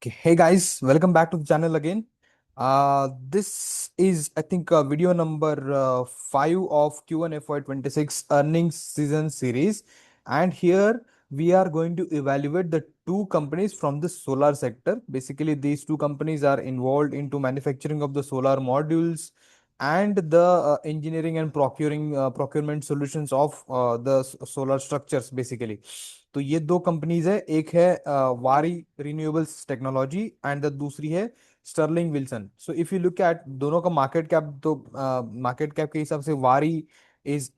Okay, hey guys, welcome back to the channel again. This is, I think, video number 5 of Q1 FY26 earnings season series. And here we are going to evaluate the two companies from the solar sector. Basically, these two companies are involved into manufacturing of the solar modules and the engineering and procurement solutions of the solar structures basically. तो ये दो companies है, एक है वारी renewables technology and the दूसरी है Sterling Wilson. So if you look at दोनों का मार्केट कैप, तो मार्केट कैप के हिसाब से वारी इज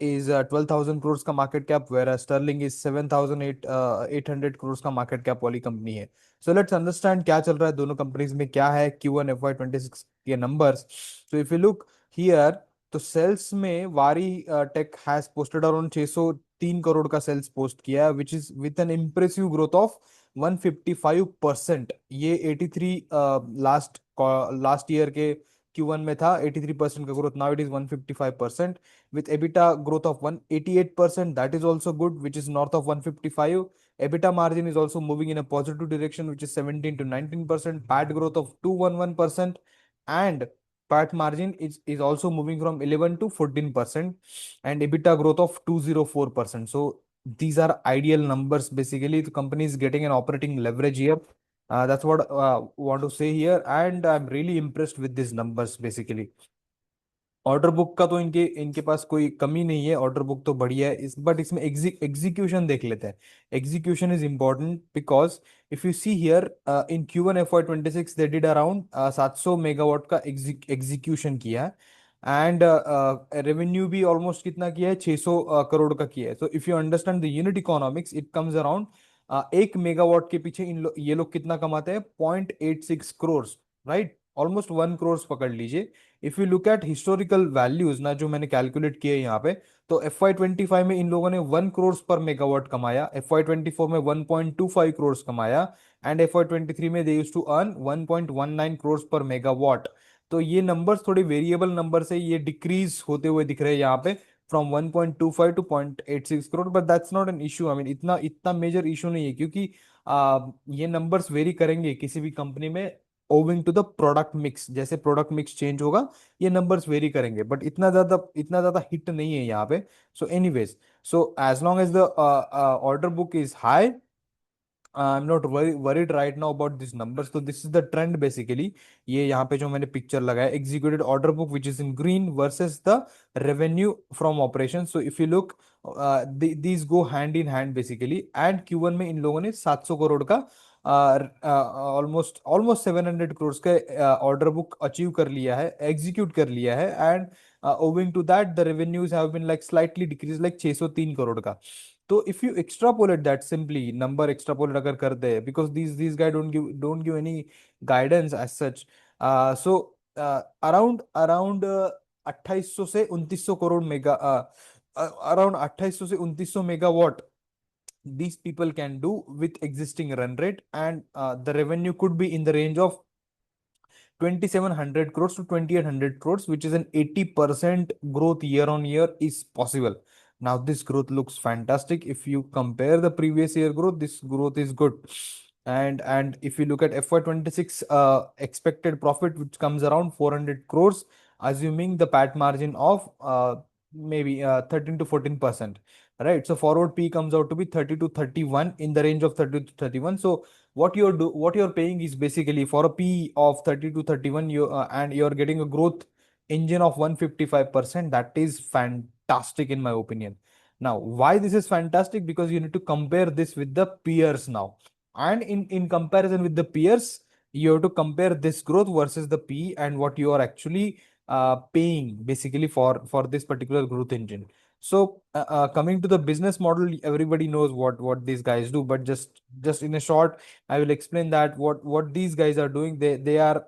12,000 करोड़ का market cap, where Sterling is 7,800 crore का मार्केट कैप वाली कंपनी है. सो लेट्स अंडरस्टैंड क्या चल रहा है दोनों कंपनीज में, क्या है Q1 FY26 के numbers. So if you look here, तो सेल्स में Waaree tech has posted around 603 crore का सेल्स पोस्ट किया है, which is with an impressive growth of 155%. ये 83 लास्ट लास्ट ईयर के Q1 में था, 83% का growth. Now it is 155% with EBITDA growth of 188%. That is also good, which is north of 155. EBITDA margin is also moving in a positive direction, which is 17 to 19%. PAT growth of 211%, and PAT margin is also moving from 11 to 14%, and EBITDA growth of 204%. So these are ideal numbers. Basically, the company is getting an operating leverage here. That's what want to say here, and I'm really impressed with these numbers basically. Order book का तो इनके इनके पास कोई कमी नहीं है, order book तो बढ़िया है बट इसमें एग्जीक्यूशन देख लेते हैं. Execution is important because if you see here in Q1 FY26 they did around 700 megawatt का एग्जीक्यूशन किया है. एंड रेवेन्यू भी ऑलमोस्ट कितना किया है, 600 करोड़ का किया है. सो if you understand the unit economics, it comes around 1 megawatt के पीछे ये लोग कितना कमाते हैं, 0.86 करोड़, राइट. ऑलमोस्ट 1 करोड़ पकड़ लीजिए. If you look eight historical values ना, जो मैंने कैलकुलेट किए यहाँ पे, तो FY25 में इन लोगों ने 1 करोड़ पर मेगावाट कमाया, FY24 में 1.25 करोड़ कमाया, एंड FY23 में they used to earn 1.19 crore पर मेगावाट. तो ये नंबर्स थोड़े वेरिएबल नंबर है, ये डिक्रीज होते हुए दिख रहे हैं यहाँ पे, from 1.25 to 0.86 crore. But that's not an issue. I mean इतना इतना मेजर इशू नहीं है, क्योंकि ये नंबर्स वेरी करेंगे किसी भी कंपनी में owing to the product mix. जैसे प्रोडक्ट मिक्स चेंज होगा, ये नंबर्स वेरी करेंगे, बट इतना ज्यादा हिट नहीं है यहाँ पे. So anyways, so as long as the order book is high, I'm not worried right now about these numbers. So this is the trend basically. ये यहाँ पे जो मैंने पिक्चर लगाया, executed order book which is in green versus the revenue from operations. So if you look, these go hand in hand basically. And Q1 में इन लोगों ने 700 करोड़ का ऑलमोस्ट 700 करोड़ का ऑर्डर बुक अचीव कर लिया है, एग्जीक्यूट कर लिया है. And owing to that the revenues have been like slightly decrease, like 603 crore का. तो if you extrapolate that, simply number extrapolate अगर कर दे, because these guide don't give any guidance as such. So around around 2800 से 2900 crore mega, around 2800 से 2900 megawatt these people can do with existing run rate, and the revenue could be in the range of 2,700 crores to 2,800 crores, which is an 80% growth year on year is possible. Now this growth looks fantastic. If you compare the previous year growth, this growth is good. And if you look at FY26 expected profit, which comes around 400 crores, assuming the PAT margin of maybe 13 to 14%, right? So forward P comes out to be 30 to 31, in the range of 30 to 31. So what you're paying is basically for a P of 30 to 31, and you're getting a growth engine of 155%. That is fantastic in my opinion. Now, why this is fantastic? Because you need to compare this with the peers now. And in comparison with the peers, you have to compare this growth versus the P and what you are actually paying basically for this particular growth engine. So coming to the business model, everybody knows what these guys do, but just in a short, I will explain that what these guys are doing. They are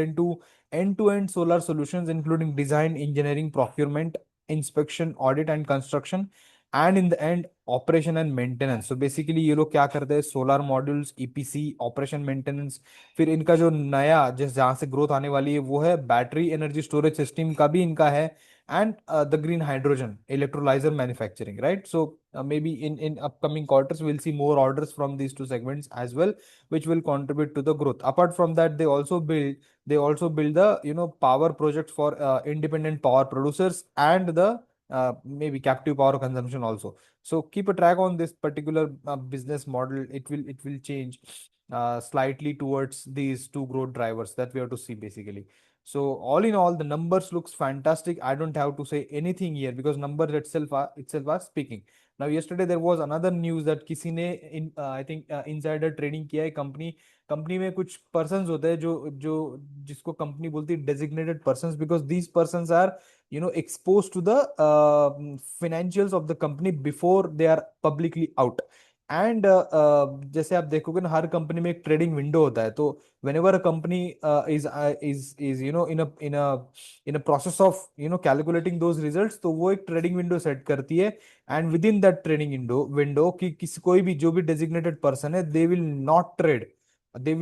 into end-to-end solar solutions, including design, engineering, procurement, inspection, audit, and construction, and in the end, operation and maintenance. So basically ये लोग क्या करते हैं, solar modules, EPC, operation maintenance. फिर इनका जो नया जिस जहाँ से ग्रोथ आने वाली है वो है बैटरी एनर्जी स्टोरेज सिस्टम का भी इनका है, and the green hydrogen electrolyzer manufacturing, right? So maybe in upcoming quarters we'll see more orders from these two segments as well, which will contribute to the growth. Apart from that, they also build the power projects for independent power producers and the maybe captive power consumption also. So keep a track on this particular business model. It will change slightly towards these two growth drivers that we have to see basically. So all in all, the numbers looks fantastic. I don't have to say anything here because numbers itself are speaking. Now yesterday there was another news that किसी ने I think insider trading किया है company में कुछ persons होते हैं जो जो जिसको कंपनी बोलती है designated persons, because these persons are exposed to the financials of the company before they are publicly out. And जैसे आप देखोगे ना, हर कंपनी में एक ट्रेडिंग विंडो होता है, तो whenever a company is in a process of calculating those results, तो वो एक ट्रेडिंग विंडो सेट करती है. And with in that trading window कि किसी कोई भी जो भी डेजिग्नेटेड पर्सन है, they will not trade, they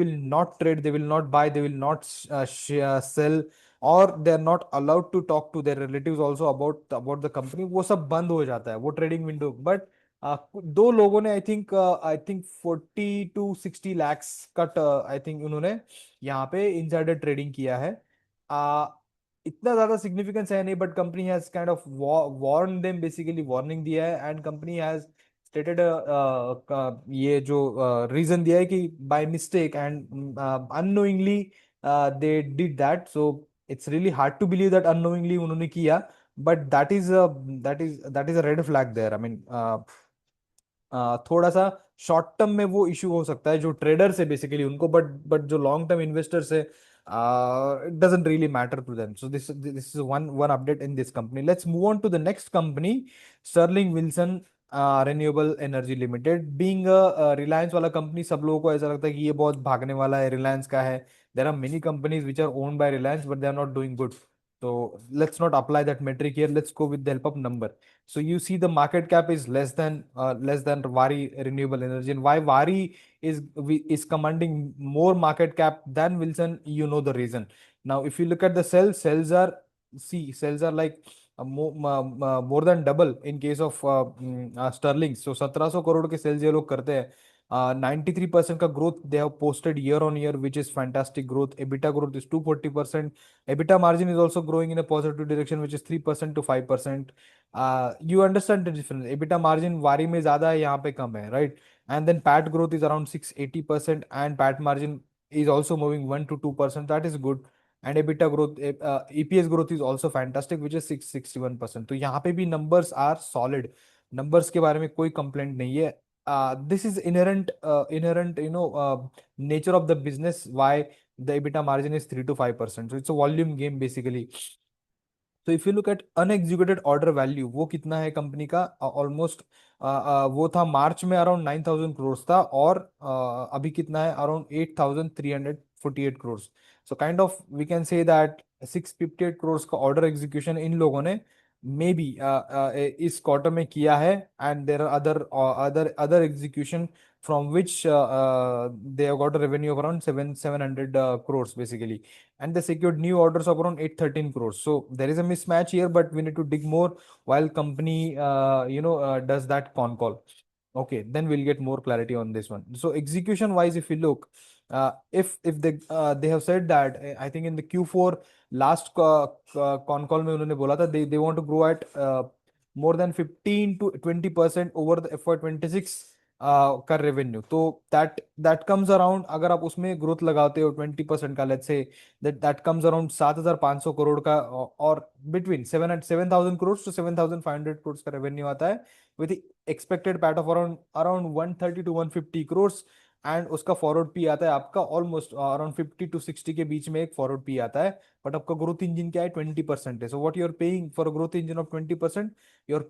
will not buy, they will not sell, और they are not allowed to talk to their relatives also about the company. वो सब बंद हो जाता है वो ट्रेडिंग विंडो. बट दो लोगों ने I think 40 to 60 lakhs cut I think उन्होंने यहाँ पे इनसाइडर ट्रेडिंग किया है. आ, इतना ज्यादा सिग्निफिकेंस है नहीं, but company has kind of warn them, basically warning दिया है. एंड कंपनी हैज स्टेटेड ये जो रीजन दिया है कि by mistake and unknowingly they did that. So it's really hard to believe that unknowingly उन्होंने किया, but that is a red flag there. I mean थोड़ा सा शॉर्ट टर्म में वो इशू हो सकता है जो ट्रेडर्स है बेसिकली उनको, बट जो लॉन्ग टर्म इन्वेस्टर्स है, it doesn't really matter to them. So this is one update in this company. Let's move on to the next company, Sterling Wilson Renewable Energy Limited. Being a Reliance वाला company, सब लोगों को ऐसा लगता है कि ये बहुत भागने वाला है, रिलायंस का है. There are many companies which are owned by Reliance, but they are not doing good. So let's not apply that metric here. Let's go with the help of number. So you see the market cap is less than Vari Renewable Energy. And why Vari is commanding more market cap than Wilson? You know the reason. Now, if you look at the cells are like more than double in case of Sterling. So 1700 crore के sales ये लोग करते हैं. 93% का growth they have posted year on year, which is fantastic growth. EBITDA growth is 240%. EBITDA margin is also growing in a positive direction, which is 3% to 5%. You understand the difference. EBITDA margin वारी में ज्यादा है, यहाँ पे कम है, right? And then PAT growth is around 680%, and PAT margin is also moving 1 to 2%. That is good. And EBITDA growth, EPS growth is also fantastic, which is 661%. तो यहाँ पे भी numbers are solid. Numbers के बारे में कोई complaint नहीं है. This is inherent nature of the business, why the EBITDA margin is 3 to 5%. So it's a volume game basically. तो if you look at unexecuted order value, वो कितना है कंपनी का? ऑलमोस्ट वो था मार्च में अराउंड 9,000 करोड़ था, और अभी कितना है? Around 8,348 crore. So kind of we can say that 658 crore का ऑर्डर एग्जीक्यूशन इन लोगों ने मे बी इस क्वार्टर में किया है. And there are other execution from which they have got a revenue of around 700 crores basically, and they secured new orders of around 813 crores. So there is a mismatch here, but we need to dig more while company does that con call. Okay, then we'll get more clarity on this one. So execution wise, if you look, if they have said that, I think in the Q4 last con call में उन्होंने बोला था they want to grow at more than 15 to 20% over the FY26 का revenue. तो that comes around, अगर आप उसमें growth लगाते हो 20% का, let's say that comes around 7,500 crore का, और बिटवीन 7,000 करोड़ to 7,500 करोड़ का रेवेन्यू आता है, with expected PAT of around around 130 to 150 crore. And उसका फॉरवर्ड पी आता है आपका ऑलमोस्ट अराउंड 50 to 60 के बीच में एक फॉरवर्ड पी आता है. बट आपका ग्रोथ इंजन क्या है? 20% है. So what you are paying for growth engine of 20%, you're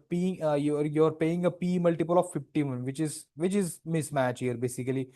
paying a P multiple of 51, which is mismatch here basically.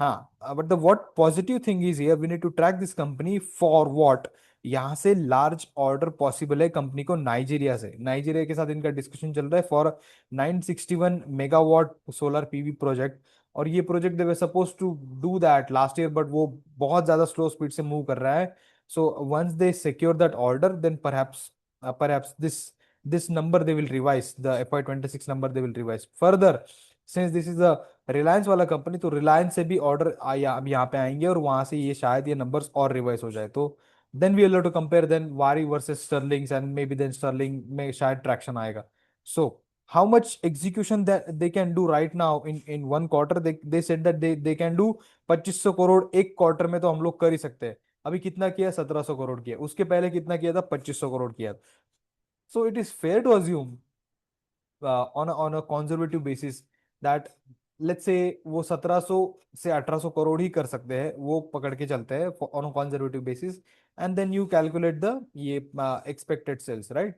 हाँ, but the what positive thing is here, we need to track this company for what? यहाँ से large order possible है company को Nigeria से. Nigeria के साथ इनका discussion चल रहा है for 961 megawatt solar PV project. और ये project they were suppose to do that last year, but वो बहुत ज्यादा स्लो स्पीड से मूव कर रहा है. So once they secure that order, then perhaps perhaps this number they will revise, the FY26 number they will revise further. Since this is a Reliance वाला company, तो रिलायंस से भी ऑर्डर आया अब यहाँ पे आएंगे, और वहां से ये शायद ये नंबर्स और रिवाइज हो जाए, तो then we will to compare then Waaree versus Sterlings, and maybe then Sterling में शायद ट्रैक्शन आएगा. सो how much execution that they can do right now in one quarter, they said that they can do 2500 crore एक quarter में, तो हम लोग कर ही सकते हैं. अभी कितना किया? 1700 करोड़ किया. उसके पहले कितना किया था? 2500 करोड़ किया. So it is fair to assume on a conservative basis that let's say वो 1700 से 1800 करोड़ ही कर सकते हैं, वो पकड़ के चलते हैं on a conservative basis, and then you calculate the ये expected sales, right?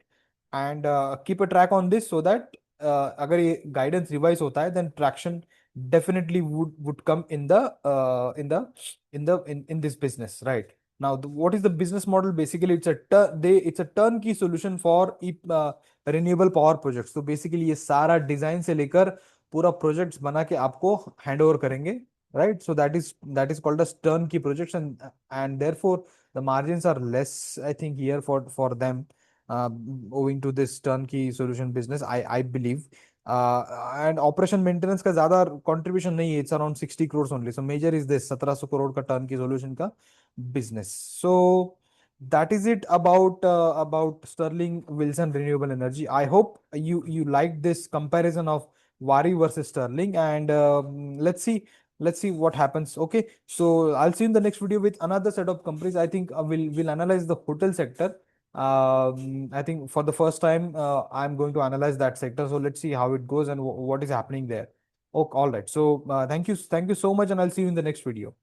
And keep a track on this so that अगर ये guidance revise होता है, then traction definitely would come in the in this business, right? Now what is the business model? Basically it's a turnkey solution for renewable power projects. तो basically ये सारा design से लेकर पूरा प्रोजेक्ट्स बना के आपको हैंड ओवर करेंगे, right? So that is called a turn key projects, and therefore the margins are less, I think, here for them, owing to this turnkey solution business, I believe. And operation maintenance का ज्यादा contribution नहीं है, it's around 60 crores only. So major is this 1700 crore का turnkey solution का business. So that is it about Sterling Wilson Renewable Energy. I hope you liked this comparison of Wari versus Sterling, and let's see what happens. Okay, so I'll see you in the next video with another set of companies. I think we'll analyze the hotel sector. I think for the first time I'm going to analyze that sector. So let's see how it goes and what is happening there. Okay, all right. So thank you so much, and I'll see you in the next video.